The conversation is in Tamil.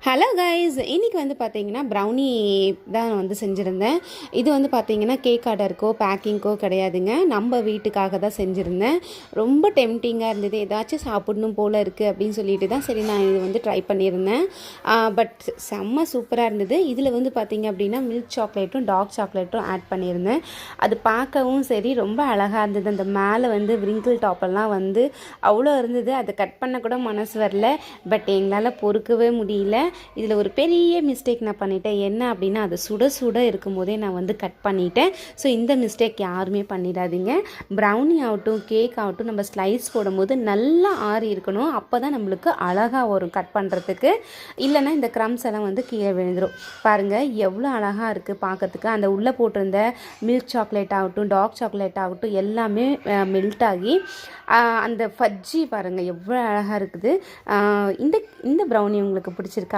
ஹலோ கைஸ், இன்றைக்கி வந்து பார்த்தீங்கன்னா ப்ரௌனி தான் வந்து செஞ்சுருந்தேன். இது வந்து பார்த்தீங்கன்னா கேக் ஆர்டருக்கோ பேக்கிங்க்கோ கிடையாதுங்க. நம்ம வீட்டுக்காக தான் செஞ்சுருந்தேன். ரொம்ப டெம்டிங்காக இருந்தது. ஏதாச்சும் சாப்பிடணும் போல் இருக்குது அப்படின்னு சொல்லிட்டு தான் சரி நான் இது வந்து ட்ரை பண்ணியிருந்தேன். பட் செம்ம சூப்பராக இருந்தது. இதில் வந்து பார்த்திங்க அப்படின்னா மில்க் சாக்லேட்டும் டார்க் சாக்லேட்டும் ஆட் பண்ணியிருந்தேன். அது பார்க்கவும் சரி ரொம்ப அழகாக இருந்தது. அந்த மேலே வந்து விரிங்கிள் டாப்பெல்லாம் வந்து அவ்வளோ இருந்தது. அதை கட் பண்ண கூட மனசு வரல. பட் எங்களால் பொறுக்கவே முடியல. இதில் ஒரு பெரிய மிஸ்டேக் நான் பண்ணிட்டேன். என்ன அப்படின்னா அது சுட சுட இருக்கும்போதே நான் வந்து கட் பண்ணிட்டேன். ஸோ இந்த மிஸ்டேக் யாருமே பண்ணிடாதீங்க. ப்ரௌனி ஆகட்டும் கேக் ஆகட்டும் நம்ம ஸ்லைஸ் போடும்போது நல்லா ஆறி இருக்கணும். அப்போ தான் நம்மளுக்கு அழகாக வரும் கட் பண்ணுறதுக்கு. இல்லைன்னா இந்த க்ரம்ஸ் எல்லாம் வந்து கீழே விழுந்துடும். பாருங்கள் எவ்வளோ அழகாக இருக்குது பார்க்கறதுக்கு. அந்த உள்ளே போட்டிருந்த மில்க் சாக்லேட் ஆகட்டும் டார்க் சாக்லேட் ஆகட்டும் எல்லாமே மெல்ட் ஆகி அந்த ஃபஜ்ஜி பாருங்கள் எவ்வளோ அழகாக இருக்குது. இந்த ப்ரௌனி உங்களுக்கு பிடிச்சிருக்கா?